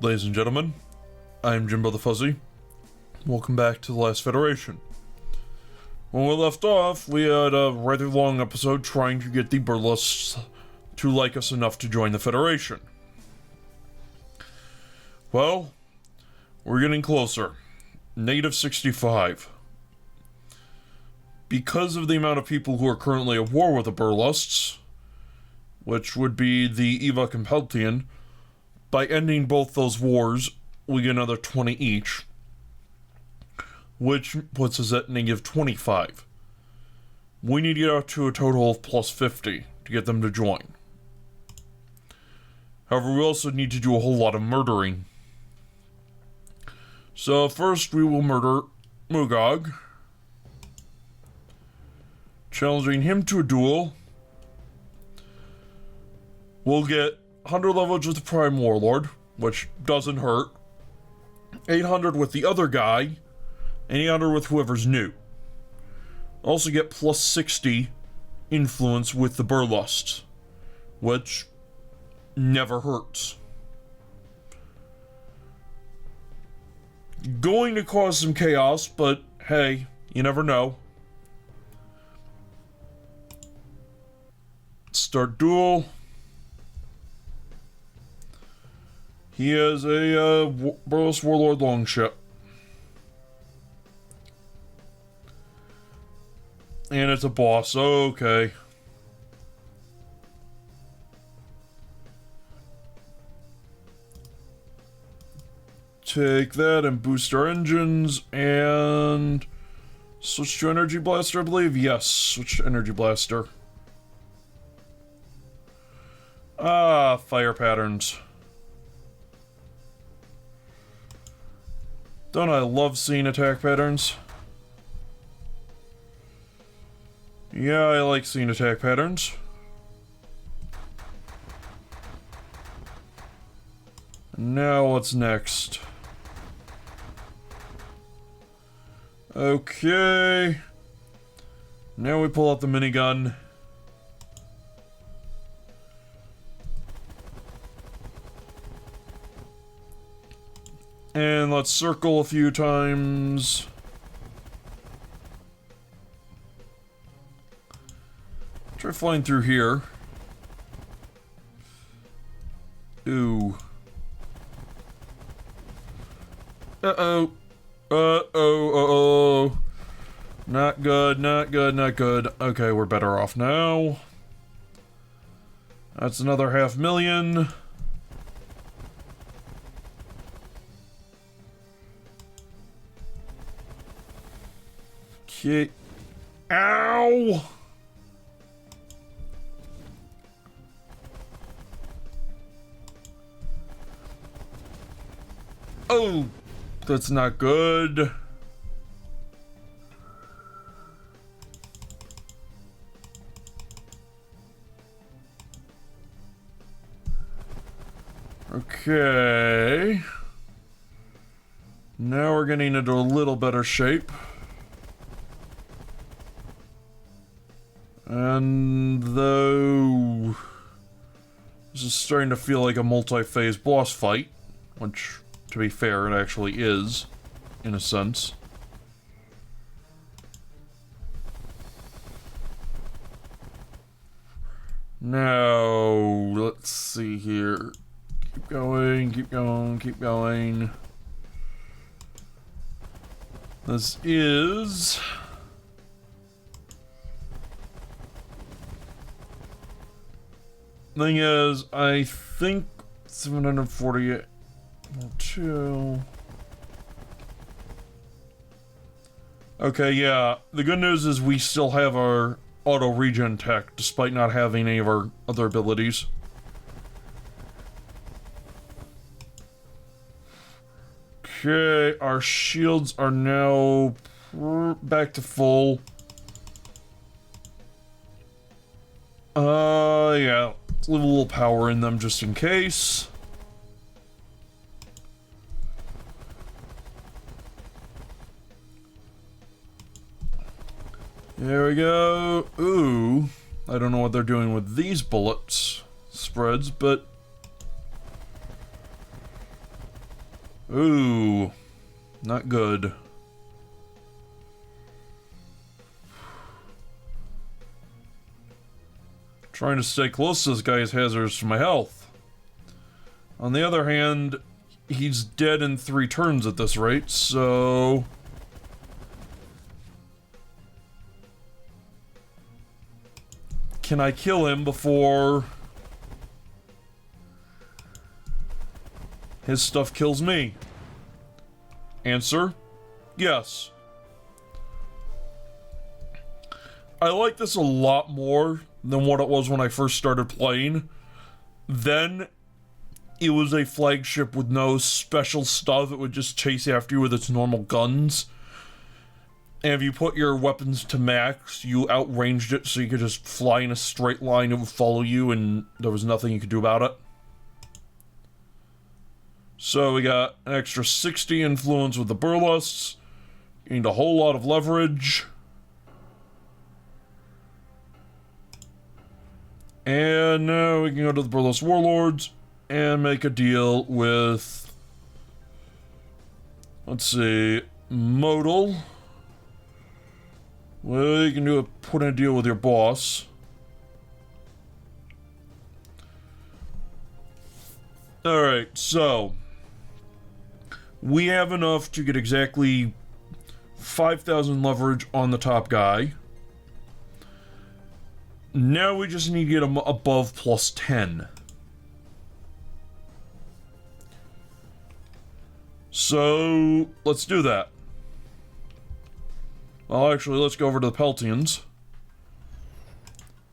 Ladies and gentlemen, I'm Jimbo the Fuzzy. Welcome back to the last Federation. When we left off, we had a rather long episode trying to get the Burlusts to like us enough to join the Federation. Well, we're getting closer. Negative 65. Because of the amount of people who are currently at war with the Burlusts, which would be the Evok and Peltian, by ending both those wars, we get another 20 each, which puts us at negative 25. We need to get out to a total of plus 50 to get them to join. However, we also need to do a whole lot of murdering. So first we will murder Mugog, challenging him to a duel. We'll get 100 leverage with the Prime Warlord, which doesn't hurt. 800 with the other guy, and 800 with whoever's new. Also get plus 60 influence with the Burlusts, which never hurts. Going to cause some chaos, but hey, you never know. Start duel. He has a Burlust Warlord Longship. And it's a boss, okay. Take that and boost our engines and switch to Energy Blaster, I believe. Yes, switch to Energy Blaster. Ah, fire patterns. Don't I love seeing attack patterns? Yeah, I like seeing attack patterns. Now what's next? Okay. Now we pull out the minigun. And let's circle a few times. Try flying through here. Ooh. Uh-oh. Uh-oh. Not good, not good, not good. Okay, we're better off now. That's another 500,000. Okay. Ow! Oh, that's not good. Okay. Now we're getting into a little better shape. And though this is starting to feel like a multi-phase boss fight, which, to be fair, it actually is, in a sense. Now, let's see here. Keep going, keep going, keep going. This is... Thing is, I think 742. Okay, yeah. The good news is we still have our auto regen tech, despite not having any of our other abilities. Okay, our shields are now back to full. Yeah. Let's leave a little power in them just in case. There we go. Ooh. I don't know what they're doing with these bullets spreads, but Ooh, not good. Trying to stay close to this guy is hazardous to my health. On the other hand, he's dead in 3 turns at this rate, so... Can I kill him before his stuff kills me? Answer, yes. I like this a lot more than what it was when I first started playing. Then, it was a flagship with no special stuff. It would just chase after you with its normal guns. And if you put your weapons to max, you outranged it so you could just fly in a straight line. It would follow you and there was nothing you could do about it. So we got an extra 60 influence with the Burlusts. Gained a whole lot of leverage. And now we can go to the Burlust Warlords and make a deal with, let's see, Modal. Well, you can put in a deal with your boss. Alright, so we have enough to get exactly 5,000 leverage on the top guy. Now we just need to get him above plus 10. So, let's do that. Well, actually, let's go over to the Peltians.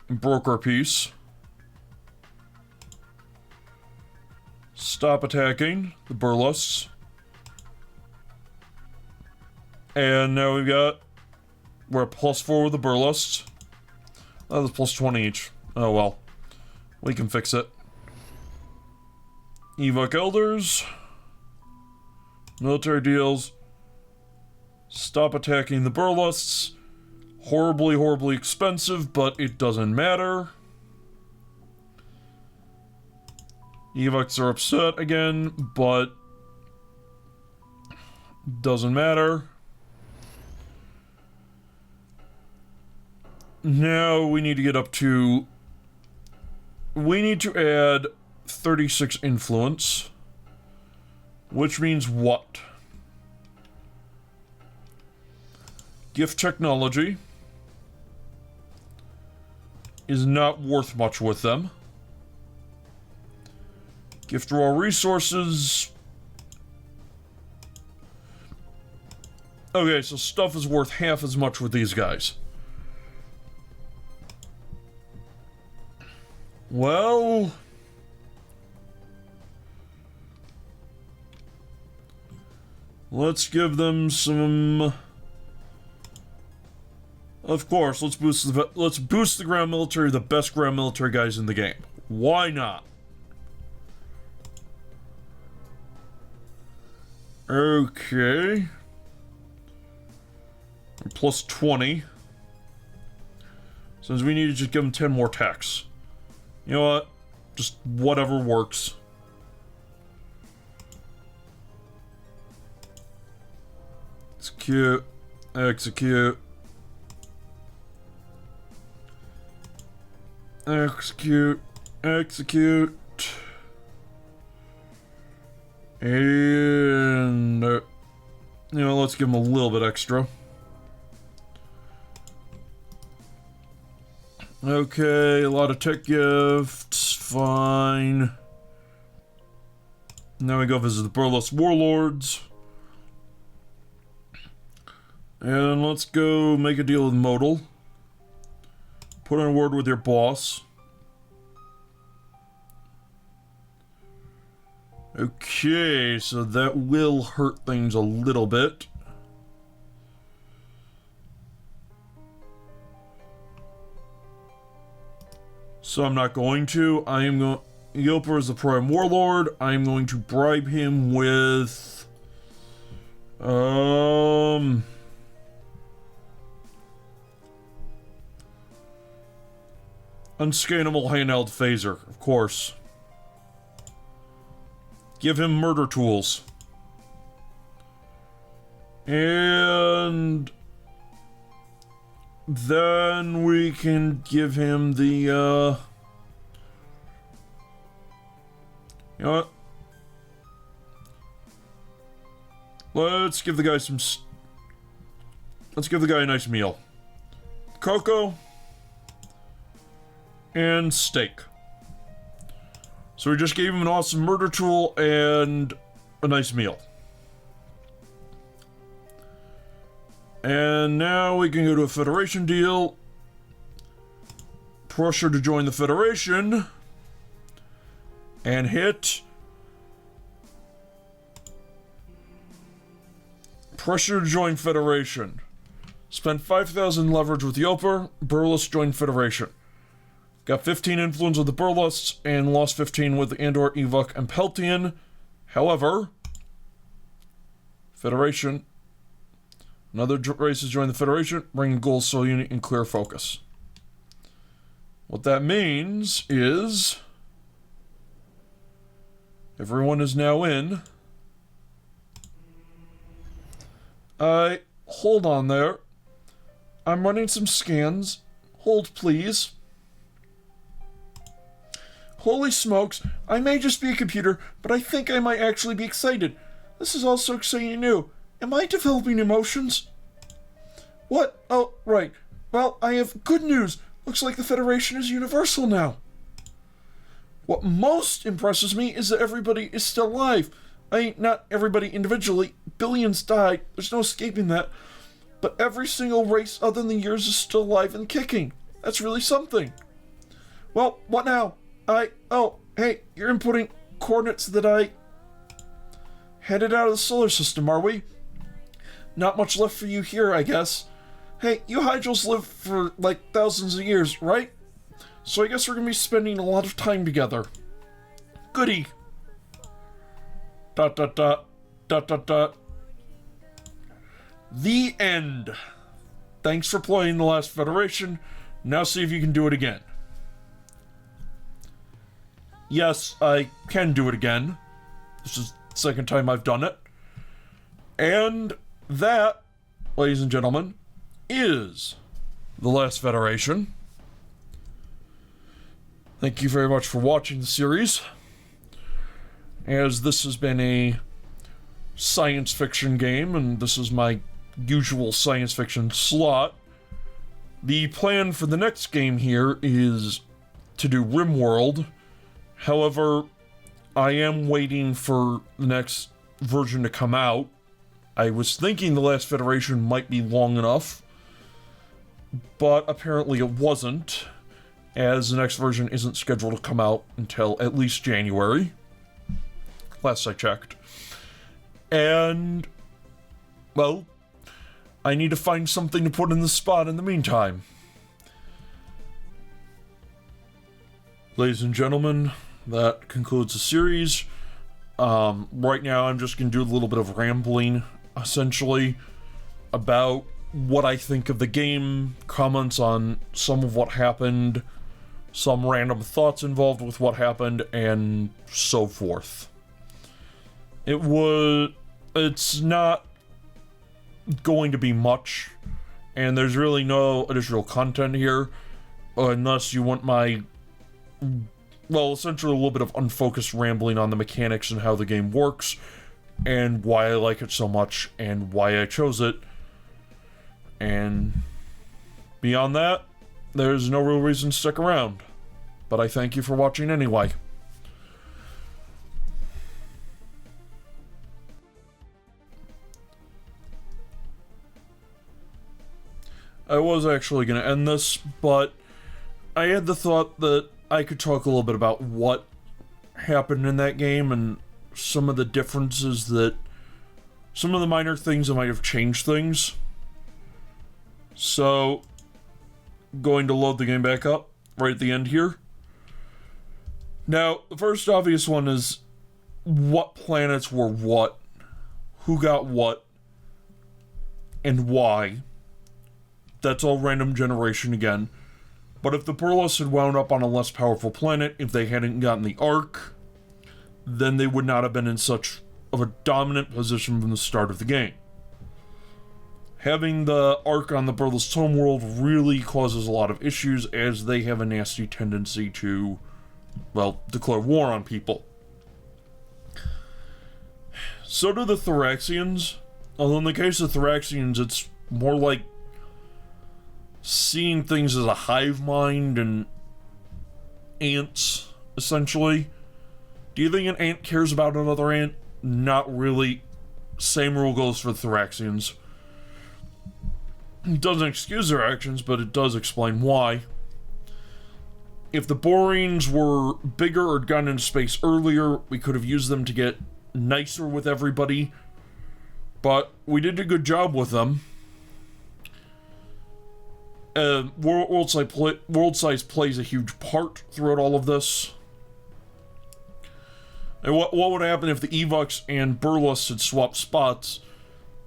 And broker peace. Stop attacking the Burlusts. And now we're at +4 with the Burlusts. Oh, that's plus 20 each. Oh well. We can fix it. Evoc Elders. Military deals. Stop attacking the Burlusts. Horribly, horribly expensive, but it doesn't matter. Evocs are upset again, but doesn't matter. Now we need to get up to... We need to add 36 influence. Which means what? Gift technology is not worth much with them. Gift raw resources. Okay, so stuff is worth half as much with these guys. Well... let's give them some... Of course, let's boost the ground military, the best ground military guys in the game. Why not? Okay. Plus 20. Since we need to just give them 10 more techs. You know what? Just whatever works. Execute. Execute. Execute. Execute. And... you know, let's give them a little bit extra. Okay, a lot of tech gifts. Fine. Now we go visit the Burlust Warlords. And let's go make a deal with Modal. Put in a word with your boss. Okay, so that will hurt things a little bit. So I'm not going to. I am going... Yoper is the Prime Warlord. I am going to bribe him with... unscannable handheld phaser, of course. Give him murder tools. And then we can give him the, you know what? Let's give the guy let's give the guy a nice meal. Cocoa and steak. So we just gave him an awesome murder tool and a nice meal. And now we can go to a Federation deal. Pressure to join the Federation. And hit. Pressure to join Federation. Spent 5,000 leverage with Yoper. Burlusts joined Federation. Got 15 influence with the Burlusts and lost 15 with Andor, Evok, and Peltian. However, Federation. Another race has joined the Federation, bringing goals, soul unit, and clear focus. What that means is everyone is now in. Hold on there. I'm running some scans. Hold, please. Holy smokes, I may just be a computer, but I think I might actually be excited. This is all so exciting and new. Am I developing emotions? What? Oh, right. Well, I have good news. Looks like the Federation is universal now. What most impresses me is that everybody is still alive. Not everybody individually. Billions died. There's no escaping that. But every single race other than yours is still alive and kicking. That's really something. Well, what now? Oh, hey, you're inputting coordinates that I headed out of the solar system, are we? Not much left for you here, I guess. Hey, you Hydrils live for, like, thousands of years, right? So I guess we're gonna be spending a lot of time together. Goody. ... The end. Thanks for playing The Last Federation. Now see if you can do it again. Yes, I can do it again. This is the second time I've done it. And that, ladies and gentlemen, is The Last Federation. Thank you very much for watching the series. As this has been a science fiction game, and this is my usual science fiction slot, the plan for the next game here is to do RimWorld. However, I am waiting for the next version to come out. I was thinking The Last Federation might be long enough, but apparently it wasn't, as the next version isn't scheduled to come out until at least January, last I checked. And, well, I need to find something to put in the spot in the meantime. Ladies and gentlemen, that concludes the series. Right now I'm just going to do a little bit of rambling, essentially, about what I think of the game, comments on some of what happened, some random thoughts involved with what happened, and so forth. It's not going to be much, and there's really no additional content here, unless you want my, well, essentially a little bit of unfocused rambling on the mechanics and how the game works, and why I like it so much, and why I chose it. And beyond that, there's no real reason to stick around. But I thank you for watching anyway. I was actually going to end this, but I had the thought that I could talk a little bit about what happened in that game and some of the differences that, some of the minor things that might have changed things. So, going to load the game back up right at the end here. Now, the first obvious one is what planets were what, who got what, and why. That's all random generation again. But if the Burlusts had wound up on a less powerful planet, if they hadn't gotten the Ark, then they would not have been in such of a dominant position from the start of the game. Having the Ark on the Burlusts homeworld really causes a lot of issues, as they have a nasty tendency to, well, declare war on people. So do the Thraxians, although in the case of Thraxians, it's more like seeing things as a hive mind and ants, essentially. Do you think an ant cares about another ant? Not really. Same rule goes for Thraxians. It doesn't excuse their actions, but it does explain why. If the Boreans were bigger or had gotten into space earlier, we could have used them to get nicer with everybody. But we did a good job with them. World size plays a huge part throughout all of this. And what would happen if the Evox and Burlusts had swapped spots?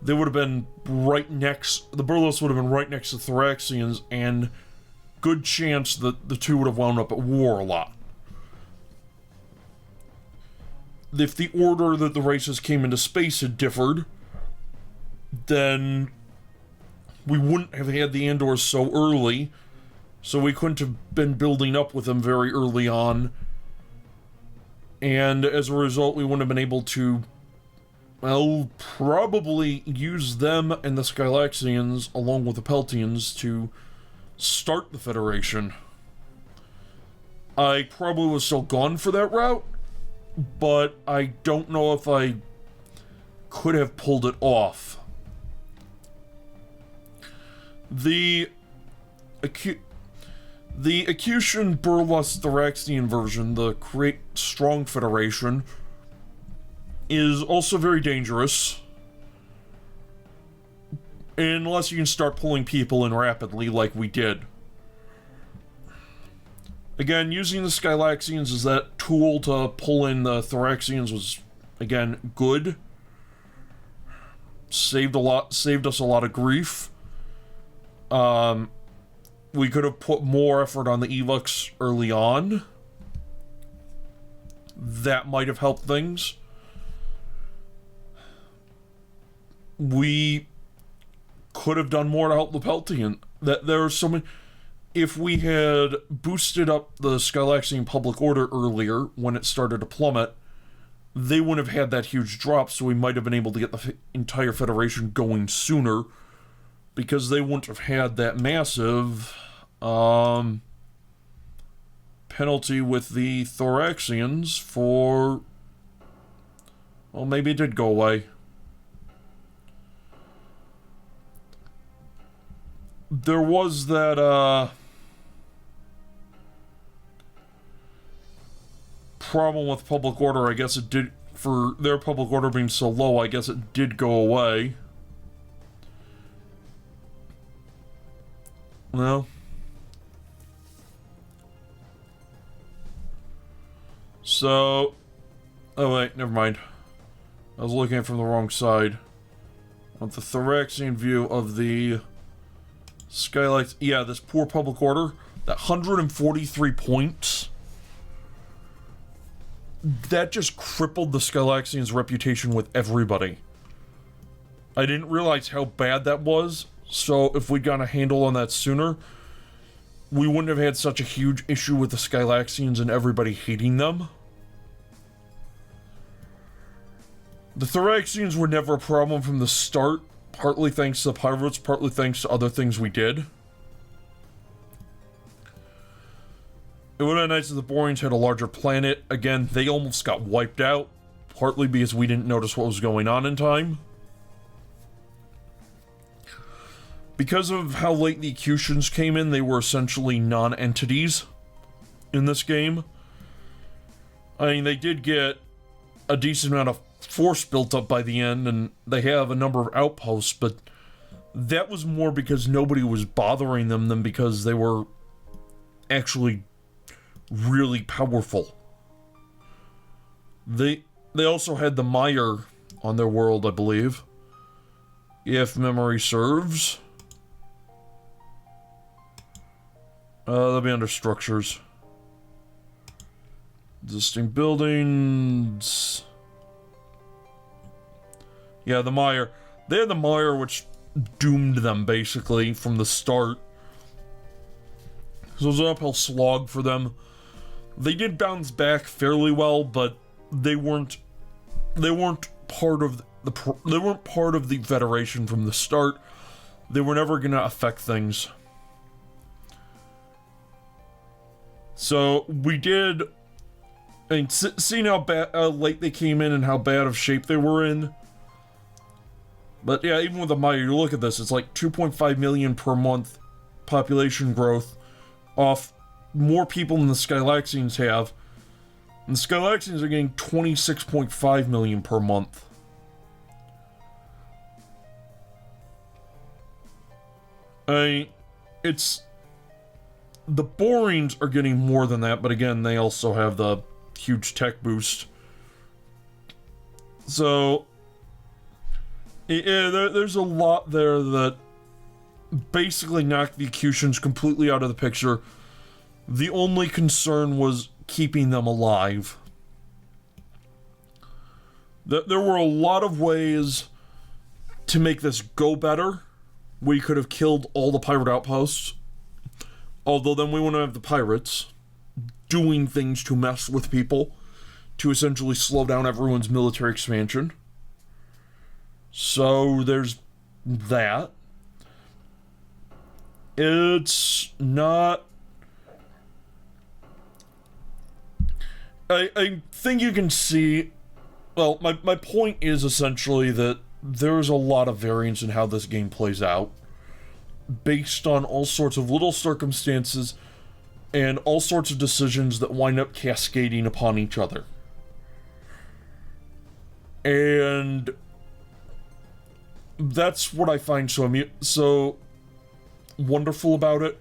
They would have been right next. The Burlusts would have been right next to Thraxians, and good chance that the two would have wound up at war a lot. If the order that the races came into space had differed, then we wouldn't have had the Andors so early, so we couldn't have been building up with them very early on, and as a result we wouldn't have been able to, well, probably use them and the Skylaxians along with the Peltians to start the Federation. I probably was still gone for that route, but I don't know if I could have pulled it off. The Accusation Burlust Thraxian version, the Create Strong Federation, is also very dangerous. Unless you can start pulling people in rapidly like we did. Again, using the Skylaxians as that tool to pull in the Thraxians was, again, good. Saved us a lot of grief. We could have put more effort on the Evox early on. That might have helped things. We could have done more to help the Peltian. There are so many. If we had boosted up the Skylaxian public order earlier, when it started to plummet, they wouldn't have had that huge drop, so we might have been able to get the entire Federation going sooner, because they wouldn't have had that massive penalty with the Thraxians for... Well, maybe it did go away. There was that, problem with public order. I guess it did, for their public order being so low, I guess it did go away. Well. So, oh wait, never mind. I was looking at it from the wrong side. On the Thraxian view of the Skylights, yeah, this poor public order, that 143 points, that just crippled the Skylaxians' reputation with everybody. I didn't realize how bad that was, so if we'd gotten a handle on that sooner, we wouldn't have had such a huge issue with the Skylaxians and everybody hating them. The Thraxians were never a problem from the start, partly thanks to the pirates, partly thanks to other things we did. It would have been nice if the Boreans had a larger planet. Again, they almost got wiped out, partly because we didn't notice what was going on in time. Because of how late the Accustions came in, they were essentially non-entities in this game. I mean, they did get a decent amount of force built up by the end, and they have a number of outposts, but that was more because nobody was bothering them than because they were actually really powerful. They also had the Mire on their world, I believe, if memory serves. They'll be under structures. Existing buildings. Yeah, the Mire. They had the Mire, which doomed them, basically, from the start. So it was an uphill slog for them. They did bounce back fairly well, but they weren't part of the Federation from the start. They were never going to affect things. So we did, and seeing how late they came in and how bad of shape they were in. But yeah, even with the Maya, you look at this, it's like 2.5 million per month population growth off more people than the Skylaxians have. And the Skylaxians are getting 26.5 million per month. It's... The Borings are getting more than that, but again, they also have the huge tech boost. So... Yeah, there's a lot there that basically knocked the Acutians completely out of the picture. The only concern was keeping them alive. There were a lot of ways to make this go better. We could have killed all the pirate outposts. Although then we wouldn't have the pirates doing things to mess with people, to essentially slow down everyone's military expansion. So there's that. It's not... I think you can see... Well, my point is essentially that there's a lot of variance in how this game plays out, based on all sorts of little circumstances and all sorts of decisions that wind up cascading upon each other. And that's what I find so wonderful about it,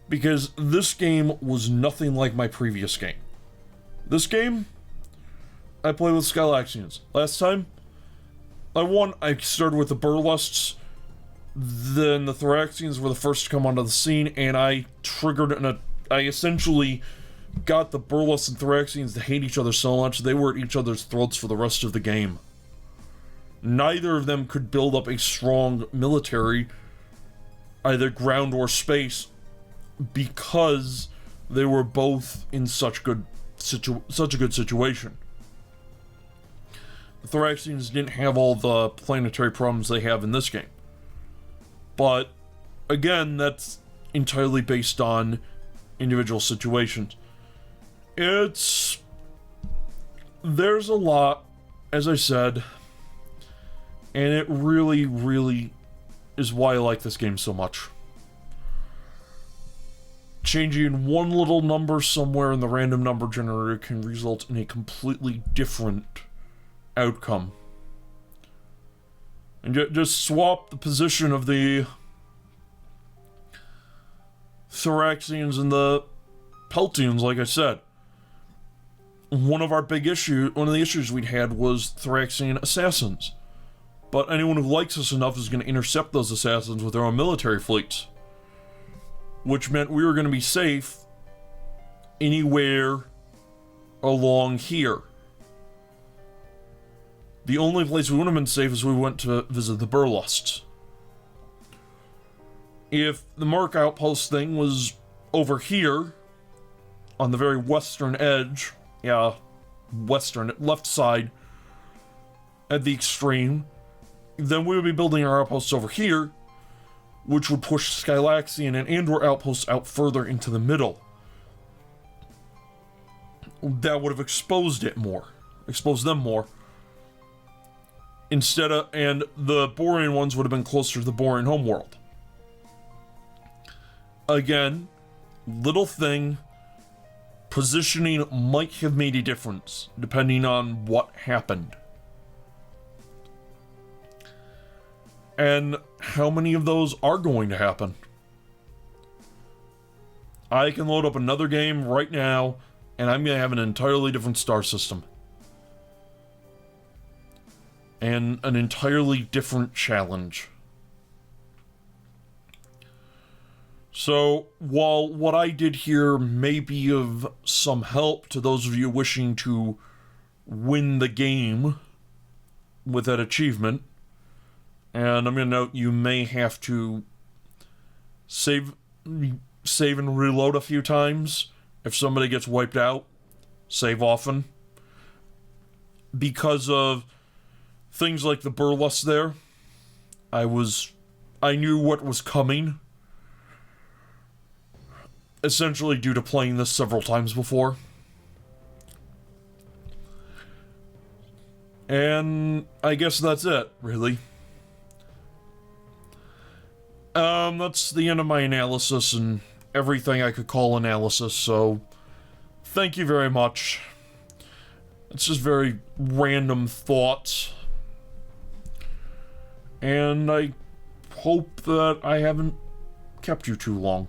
because this game was nothing like my previous game. This game, I played with Skylaxians. Last time, I started with the Burlusts, then the Thoraxians were the first to come onto the scene, and I essentially got the Burlusts and Thoraxians to hate each other so much they were at each other's throats for the rest of the game. Neither of them could build up a strong military, either ground or space, because they were both in such a good situation. The Thoraxians didn't have all the planetary problems they have in this game. But, again, that's entirely based on individual situations. There's a lot, as I said, and it really, really is why I like this game so much. Changing one little number somewhere in the random number generator can result in a completely different outcome. And just swap the position of the Thoraxians and the Peltians, like I said. One of the issues we'd had was Thoraxian assassins. But anyone who likes us enough is going to intercept those assassins with their own military fleets. Which meant we were going to be safe anywhere along here. The only place we wouldn't have been safe is we went to visit the Burlusts. If the Merc Outpost thing was over here, on the very western edge, left side, at the extreme, then we would be building our outposts over here, which would push Skylaxian and Andor outposts out further into the middle. That would have exposed them more. And the Borean ones would have been closer to the Borean homeworld. Again, little thing, positioning might have made a difference, depending on what happened. And how many of those are going to happen? I can load up another game right now, and I'm going to have an entirely different star system. And an entirely different challenge. So, while what I did here may be of some help to those of you wishing to win the game with that achievement, And I'm gonna note you may have to save and reload a few times if somebody gets wiped out. Save often. Because of things like the Burlusts there, I knew what was coming. Essentially due to playing this several times before. And I guess that's it, really. That's the end of my analysis and everything I could call analysis, so thank you very much. It's just very random thoughts. And I hope that I haven't kept you too long.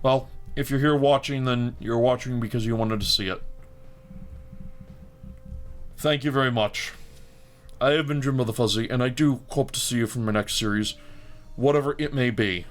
Well, if you're here watching, then you're watching because you wanted to see it. Thank you very much. I have been Jim of the Fuzzy, and I do hope to see you from my next series, whatever it may be.